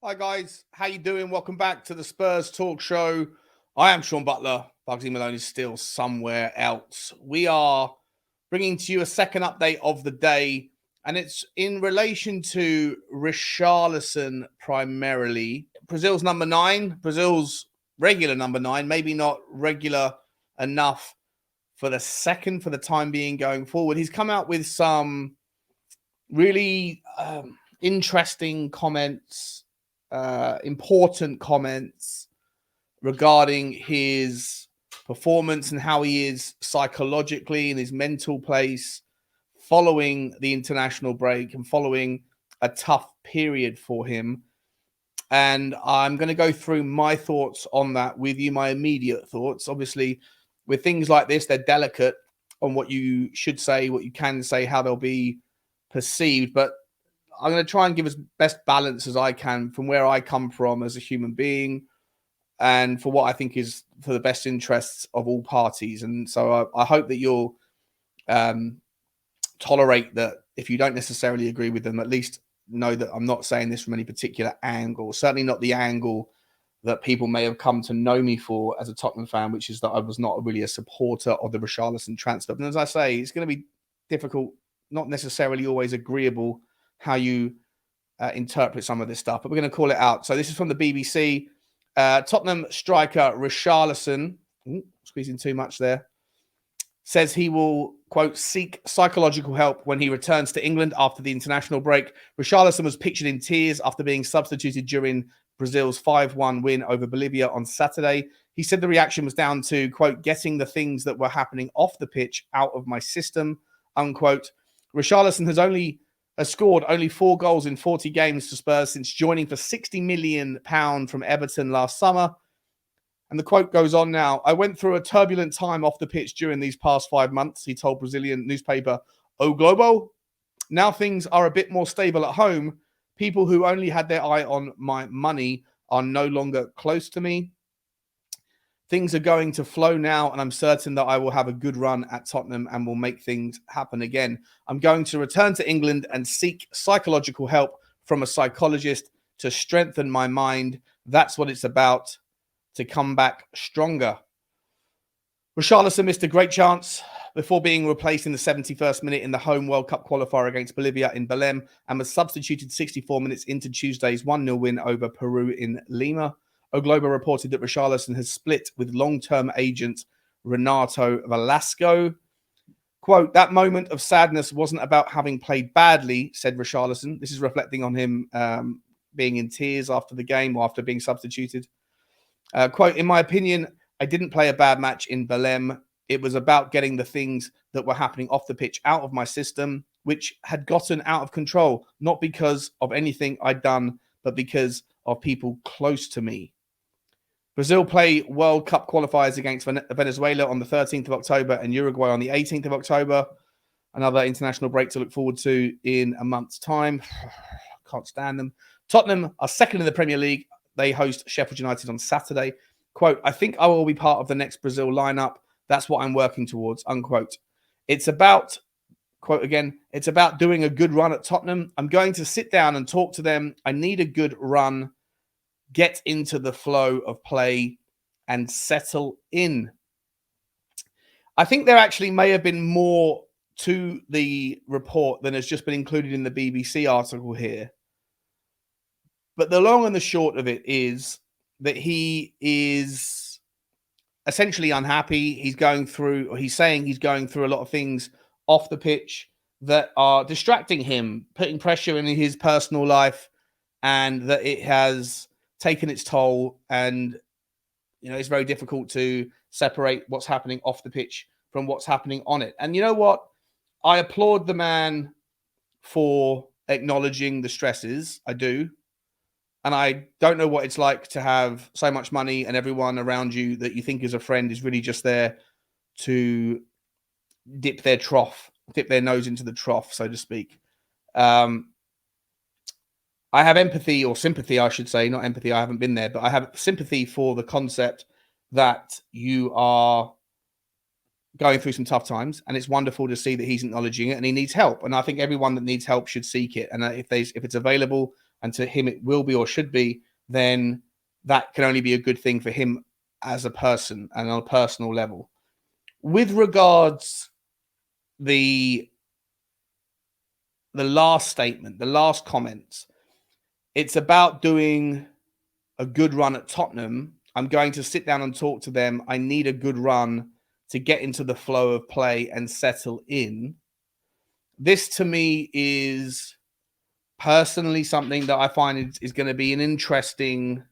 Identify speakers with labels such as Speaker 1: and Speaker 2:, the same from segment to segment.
Speaker 1: Hi guys, how you doing? Welcome back to the Spurs Talk Show. I am Sean Butler. Bugsy Malone is still somewhere else. We are bringing to you a second update of the day, and it's in relation to Richarlison primarily. Brazil's number 9, Brazil's regular number 9, maybe not regular enough for the time being going forward. He's come out with some really interesting comments, important comments regarding his performance and how he is psychologically in his mental place following the international break and following a tough period for him. And I'm going to go through my thoughts on that with you, my immediate thoughts. Obviously, with things like this, they're delicate on what you should say, what you can say, how they'll be perceived. But I'm going to try and give as best balance as I can from where I come from as a human being and for what I think is for the best interests of all parties. And so I hope that you'll tolerate that if you don't necessarily agree with them, at least know that I'm not saying this from any particular angle, certainly not the angle that people may have come to know me for as a Tottenham fan, which is that I was not really a supporter of the Richarlison transfer. And as I say, it's going to be difficult, not necessarily always agreeable, how you interpret some of this stuff, but we're going to call it out. So this is from the BBC. Tottenham striker Richarlison, squeezing too much there, says he will, quote, seek psychological help when he returns to England after the international break. Richarlison was pictured in tears after being substituted during Brazil's 5-1 win over Bolivia on Saturday. He said the reaction was down to, quote, getting the things that were happening off the pitch out of my system, unquote. Richarlison has scored only 4 goals in 40 games for Spurs since joining for £60 million from Everton last summer. And the quote goes on now. I went through a turbulent time off the pitch during these past 5 months, he told Brazilian newspaper O Globo. Now things are a bit more stable at home. People who only had their eye on my money are no longer close to me. Things are going to flow now, and I'm certain that I will have a good run at Tottenham and will make things happen again. I'm going to return to England and seek psychological help from a psychologist to strengthen my mind. That's what it's about, to come back stronger. Richarlison missed a great chance before being replaced in the 71st minute in the home World Cup qualifier against Bolivia in Belém and was substituted 64 minutes into Tuesday's 1-0 win over Peru in Lima. O Globo reported that Richarlison has split with long-term agent Renato Velasco. Quote, that moment of sadness wasn't about having played badly, said Richarlison. This is reflecting on him being in tears after the game or after being substituted. Quote, in my opinion, I didn't play a bad match in Belém. It was about getting the things that were happening off the pitch out of my system, which had gotten out of control, not because of anything I'd done, but because of people close to me. Brazil play World Cup qualifiers against Venezuela on the 13th of October and Uruguay on the 18th of October. Another international break to look forward to in a month's time. Can't stand them. Tottenham are second in the Premier League. They host Sheffield United on Saturday. Quote, I think I will be part of the next Brazil lineup. That's what I'm working towards, unquote. It's about, quote again, it's about doing a good run at Tottenham. I'm going to sit down and talk to them. I need a good run. Get into the flow of play and settle in. I think there actually may have been more to the report than has just been included in the BBC article here. But the long and the short of it is that he is essentially unhappy. He's saying he's going through a lot of things off the pitch that are distracting him, putting pressure in his personal life, and that it has taken its toll. And, it's very difficult to separate what's happening off the pitch from what's happening on it. And you know what? I applaud the man for acknowledging the stresses. I do. And I don't know what it's like to have so much money and everyone around you that you think is a friend is really just there to dip their nose into the trough, so to speak. I have empathy, or sympathy, I should say, not empathy. I haven't been there, but I have sympathy for the concept that you are going through some tough times, and it's wonderful to see that he's acknowledging it and he needs help. And I think everyone that needs help should seek it. And if it's available, and to him it will be or should be, then that can only be a good thing for him as a person and on a personal level. With regards the last statement, the last comments, it's about doing a good run at Tottenham. I'm going to sit down and talk to them. I need a good run to get into the flow of play and settle in. This to me is personally something that I find is going to be an interesting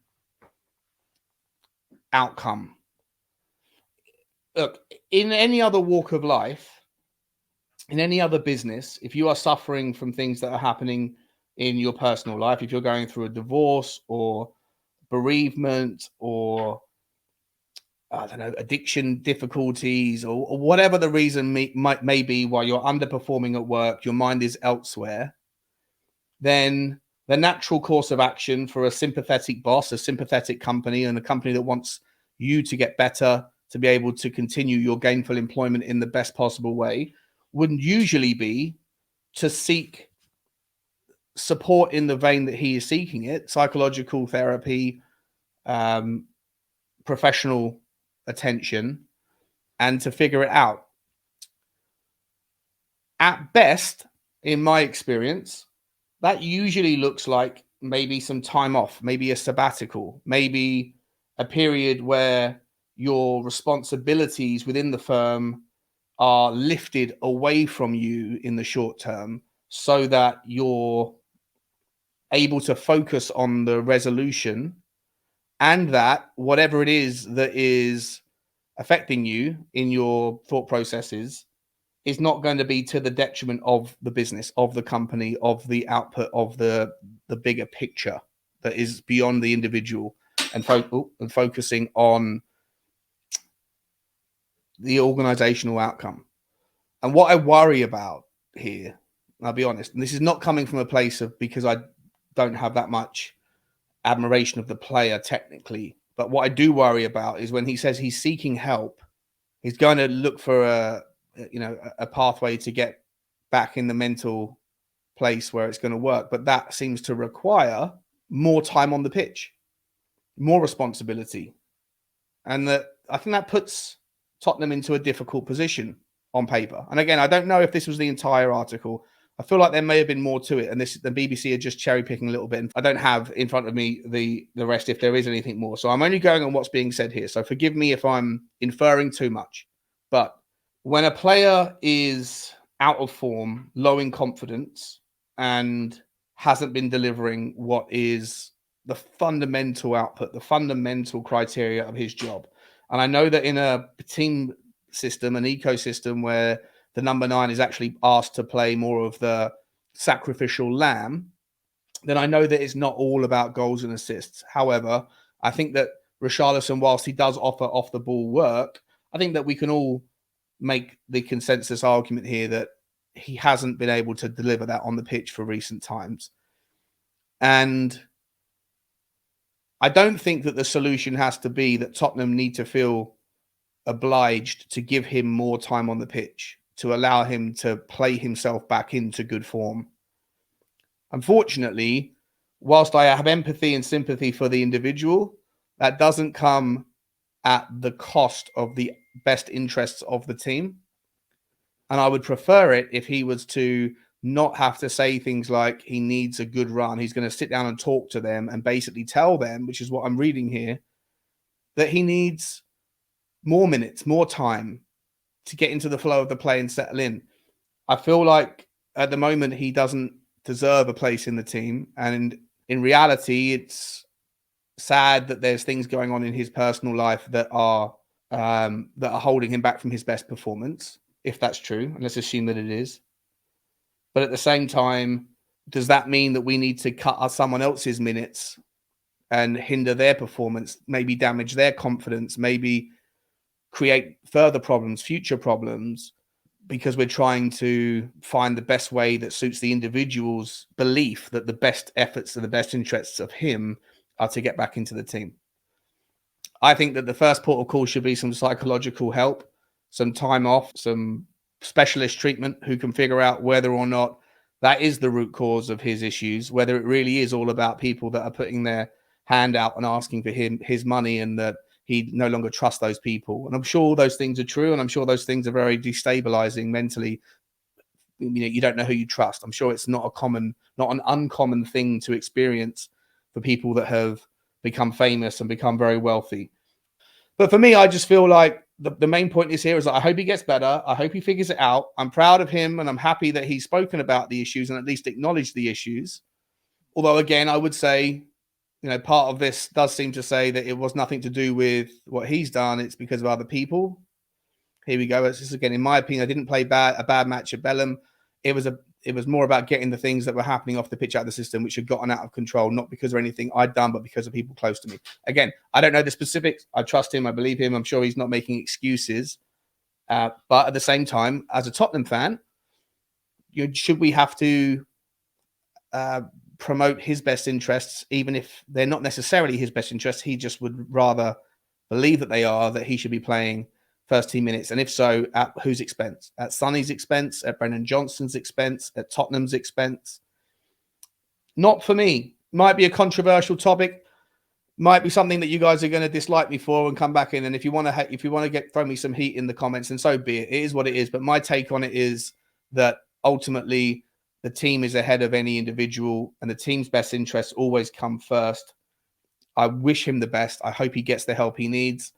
Speaker 1: outcome. Look, in any other walk of life, in any other business, if you are suffering from things that are happening in your personal life, if you're going through a divorce or bereavement or I don't know, addiction difficulties or whatever the reason may be why you're underperforming at work, your mind is elsewhere, then the natural course of action for a sympathetic boss, a sympathetic company, and a company that wants you to get better, to be able to continue your gainful employment in the best possible way, wouldn't usually be to seek support in the vein that he is seeking it, psychological therapy, professional attention, and to figure it out. At best, in my experience, that usually looks like maybe some time off, maybe a sabbatical, maybe a period where your responsibilities within the firm are lifted away from you in the short term so that you're able to focus on the resolution, and that whatever it is that is affecting you in your thought processes is not going to be to the detriment of the business, of the company, of the output, of the bigger picture that is beyond the individual, and focusing on the organizational outcome. And what I worry about here, I'll be honest, and this is not coming from a place of because I don't have that much admiration of the player technically, but what I do worry about is when he says he's seeking help, he's going to look for a pathway to get back in the mental place where it's going to work. But that seems to require more time on the pitch, more responsibility. And I think that puts Tottenham into a difficult position on paper. And again, I don't know if this was the entire article. I feel like there may have been more to it, and the BBC are just cherry picking a little bit. And I don't have in front of me the rest if there is anything more. So I'm only going on what's being said here. So forgive me if I'm inferring too much. But when a player is out of form, low in confidence, and hasn't been delivering what is the fundamental output, the fundamental criteria of his job. And I know that in a team system, an ecosystem where the number 9 is actually asked to play more of the sacrificial lamb, then I know that it's not all about goals and assists. However, I think that Richarlison, whilst he does offer off the ball work, I think that we can all make the consensus argument here that he hasn't been able to deliver that on the pitch for recent times. And I don't think that the solution has to be that Tottenham need to feel obliged to give him more time on the pitch to allow him to play himself back into good form. Unfortunately, whilst I have empathy and sympathy for the individual, that doesn't come at the cost of the best interests of the team. And I would prefer it if he was to not have to say things like he needs a good run. He's going to sit down and talk to them and basically tell them, which is what I'm reading here, that he needs more minutes, more time to get into the flow of the play and settle in. I feel like at the moment he doesn't deserve a place in the team. And in reality, it's sad that there's things going on in his personal life that are holding him back from his best performance, if that's true. And let's assume that it is. But at the same time, does that mean that we need to cut someone else's minutes and hinder their performance, maybe damage their confidence, maybe create further problems, future problems, because we're trying to find the best way that suits the individual's belief that the best efforts and the best interests of him are to get back into the team? I think that the first port of call should be some psychological help, some time off, some specialist treatment who can figure out whether or not that is the root cause of his issues, whether it really is all about people that are putting their hand out and asking for his money, and that he no longer trusts those people. And I'm sure all those things are true, and I'm sure those things are very destabilizing mentally. You don't know who you trust. I'm sure it's not an uncommon thing to experience for people that have become famous and become very wealthy. But for me, I just feel like the main point is here is that I hope he gets better. I hope he figures it out. I'm proud of him, and I'm happy that he's spoken about the issues and at least acknowledged the issues. Although, again, I would say, part of this does seem to say that it was nothing to do with what he's done. It's because of other people. Here we go. It's just, again, in my opinion, I didn't play a bad match at Bellham. It was more about getting the things that were happening off the pitch out of the system, which had gotten out of control, not because of anything I'd done, but because of people close to me. Again, I don't know the specifics. I trust him. I believe him. I'm sure he's not making excuses. But at the same time, as a Tottenham fan, should we have to promote his best interests, even if they're not necessarily his best interests? He just would rather believe that they are, that he should be playing first team minutes. And if so, at whose expense? At Sonny's expense? At Brennan Johnson's expense? At Tottenham's expense? Not for me. Might be a controversial topic. Might be something that you guys are going to dislike me for and come back in. And if you want to throw me some heat in the comments, then so be it. It is what it is. But my take on it is that ultimately the team is ahead of any individual, and the team's best interests always come first. I wish him the best. I hope he gets the help he needs.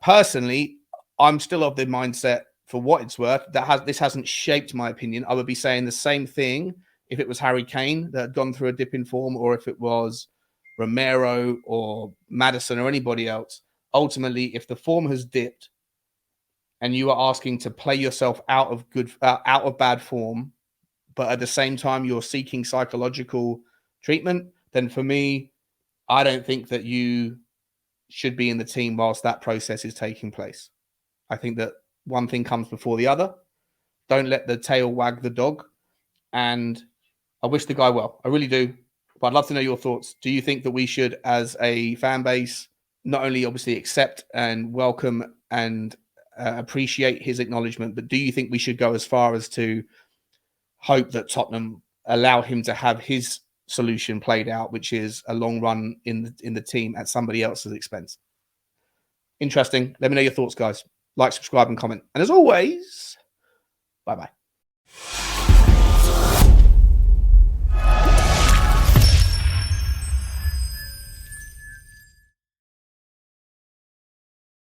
Speaker 1: Personally, I'm still of the mindset, for what it's worth, this hasn't shaped my opinion. I would be saying the same thing if it was Harry Kane that had gone through a dip in form, or if it was Romero or Maddison or anybody else. Ultimately, if the form has dipped and you are asking to play yourself out of bad form, but at the same time you're seeking psychological treatment, then for me, I don't think that you should be in the team whilst that process is taking place. I think that one thing comes before the other. Don't let the tail wag the dog. And I wish the guy well. I really do. But I'd love to know your thoughts. Do you think that we should, as a fan base, not only obviously accept and welcome and appreciate his acknowledgement, but do you think we should go as far as to hope that Tottenham allow him to have his solution played out, which is a long run in the team at somebody else's expense? Interesting. Let me know your thoughts, guys. Like, subscribe, and comment. And as always, bye-bye.